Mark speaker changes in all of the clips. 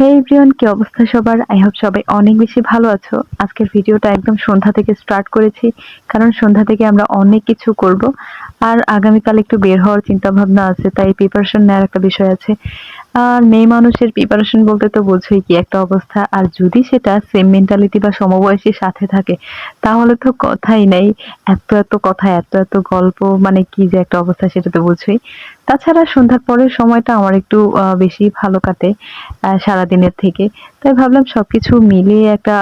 Speaker 1: হে everyone, কি অবস্থা সবার? আই হোপ সবাই অনেক বেশি ভালো আছো। আজকের ভিডিওটা একদম সন্ধ্যা থেকে স্টার্ট করেছি, কারণ সন্ধ্যা থেকে আমরা অনেক কিছু করব। আর আগামীকাল একটু বের হওয়ার চিন্তা ভাবনা আছে, তাই প্রিপারেশন নেওয়ার একটা বিষয় আছে। আর মেয়ে মানুষের প্রিপারেশন বলতে তো বোঝোই কি একটা অবস্থা। আর যদি সেটা সেম মেন্টালিটি বা সমবয়সীর সাথে থাকে, তাহলে তো কথাই নাই। এত এত কথা, এত এত গল্প, মানে কি যে একটা অবস্থা সেটা তো বোঝোই। তাছাড়া সন্ধ্যার পরের সময়টা আমার একটু বেশি ভালো কাটে সারাদিনের থেকে। তাই ভাবলাম সবকিছু মিলিয়ে একটা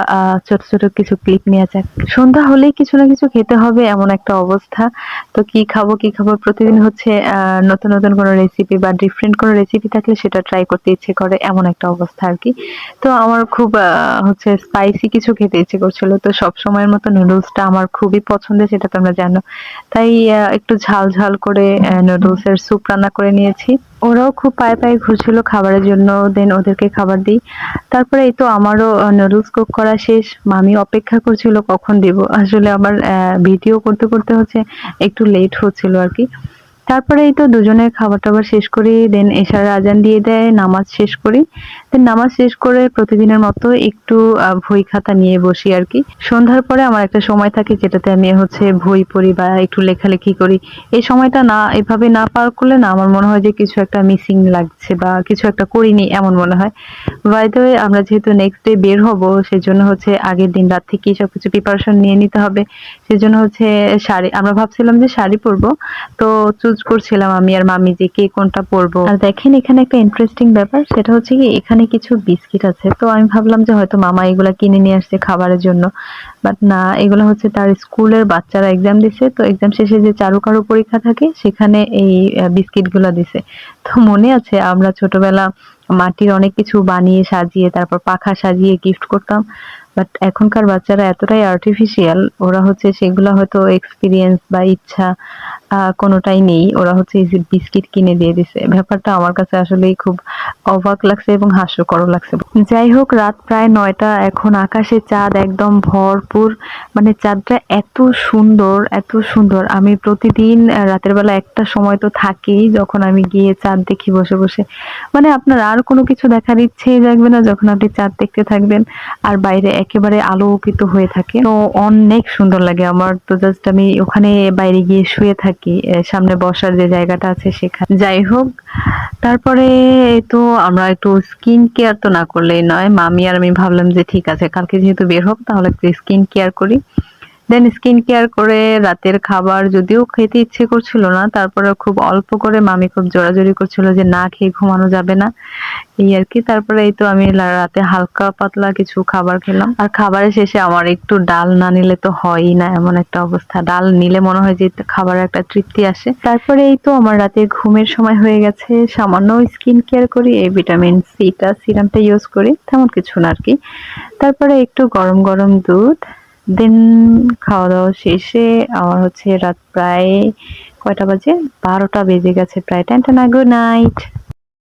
Speaker 1: ছোট ছোট কিছু ক্লিপ নেওয়া যাক। সন্ধ্যা হলেই কিছু না কিছু খেতে হবে, এমন একটা অবস্থা। তো কি খাবো কি খাবো, প্রতিদিন হচ্ছে নতুন নতুন কোনো রেসিপি বা ডিফারেন্ট কোনো রেসিপি থাকলে সেটা ট্রাই করতে ইচ্ছে করে, এমন একটা অবস্থা আর কি। তো আমার খুব হচ্ছে স্পাইসি কিছু খেতে ইচ্ছে করছিল। তো সব সময়ের মতো নুডলসটা আমার খুবই পছন্দের, সেটা তোমরা জানো। তাই একটু ঝাল ঝাল করে নুডলস এর স্যুপ রান্না করে নিয়েছি। ওরাও খুব পায়ে পায়ে ঘুরছিল খাবারের জন্য, দেন ওদেরকে খাবার দিই। তারপরে এই তো আমারও নুডলস কুক করা শেষ। মামি অপেক্ষা করছিল কখন দিব। আসলে আমার ভিডিও করতে করতে হচ্ছে একটু লেট হচ্ছিল আর কি। তারপরে এই তো দুজনের খাবার টাবার শেষ করি, দেন এশার আজান দিয়ে দেয়, নামাজ শেষ করি। দেন নামাজ শেষ করে প্রতিদিনের মতো একটু বই খাতা নিয়ে বসি আর কি। সন্ধ্যার পরে আমার একটা সময় থাকে যেটাতে আমি হচ্ছে বই পড়ি বা একটু লেখালেখি করি। এই সময়টা না এভাবে না পার করলে না আমার মনে হয় যে কিছু একটা মিসিং লাগছে বা কিছু একটা করিনি এমন মনে হয়। বাই দ্য ওয়ে, আমরা যেহেতু নেক্সট ডে বের হব, সেজন্য হচ্ছে আগের দিন রাত থেকেই সবকিছু প্রিপারেশন নিয়ে নিতে হবে। সেজন্য হচ্ছে শাড়ি, আমরা ভাবছিলাম যে শাড়ি পরবো। তো চুজ করছিলাম আমি আর মামি যে কে কোনটা পরবো। আর দেখেন এখানে একটা ইন্টারেস্টিং ব্যাপার, সেটা হচ্ছে কি এখানে কিছু বিস্কিট আছে। তো আমি ভাবলাম যে হয়তো মামা এগুলা কিনে নিয়ে আসছে খাবারের জন্য, বাট না, এগুলো হচ্ছে তার স্কুলের বাচ্চারা এক্সাম দিছে, তো এক্সাম শেষে যে চারুকারু পরীক্ষা থাকে সেখানে এই বিস্কিট গুলা দিছে। তো মনে আছে আমরা ছোটবেলা মাটির অনেক কিছু বানিয়ে সাজিয়ে তারপর পাখা সাজিয়ে গিফট করতাম। বাট এখনকার বাচ্চারা এতটাই আর্টিফিশিয়াল, ওরা হচ্ছে সেগুলা হয়তো এক্সপিরিয়েন্স বা ইচ্ছা কোনোটাই নেই। ওরা হচ্ছে এই যে বিস্কিট কিনে দিয়ে দিছে। ব্যাপারটা আমার কাছে আসলেই খুব অবাক লাগছে এবং হাস্যকরও লাগছে। যাই হোক, রাত প্রায় ৯টা, এখন আকাশে চাঁদ একদম ভরপুর। মানে চাঁদটা এত সুন্দর, এত সুন্দর। আমি প্রতিদিন রাতের বেলা একটা সময় তো থাকেই যখন আমি গিয়ে চাঁদ দেখি বসে বসে। মানে আপনার আর কোনো কিছু দেখার ইচ্ছেই জাগবে না যখন আপনি চাঁদ দেখতে থাকবেন আর বাইরে একেবারে আলোকিত হয়ে থাকে। তো অনেক সুন্দর লাগে আমার। তো জাস্ট আমি ওখানে বাইরে গিয়ে শুয়ে থাকি, সামনে বসার যে জায়গাটা আছে সেখানে। যাই হোক, তারপরে এই তো আমরা একটু স্কিন কেয়ার তো না করলেই নয়। মামি আর আমি ভাবলাম যে ঠিক আছে, কালকে যেহেতু বের হব তাহলে একটু স্কিন কেয়ার করি। দেন স্কিন কেয়ার করে রাতের খাবার যদিও খেতে ইচ্ছে করছিল না, তারপরে খুব অল্প করে মামি খুব জোরাজুরি করছিল যে না খেয়ে ঘুমানো যাবে না, এই আর কি। তারপরে এই তো আমি রাতে হালকা পাতলা কিছু খাবার খেলাম। আর খাবারের শেষে আমার একটু ডাল না নিলে তো হয়ই না, এমন একটা অবস্থা। ডাল নিলে মনে হয় যে খাবারের একটা তৃপ্তি আসে। তারপরে এই তো আমার রাতে ঘুমের সময় হয়ে গেছে। সামান্য স্কিন কেয়ার করি, এই ভিটামিন সিটা সিরামটা ইউজ করি, তেমন কিছু না আর কি। তারপরে একটু গরম গরম দুধ, দেন খাওয়া দাওয়া শেষে আমার হচ্ছে রাত প্রায় কয়টা বাজে, 12টা বেজে গেছে প্রায়। Tata, good night.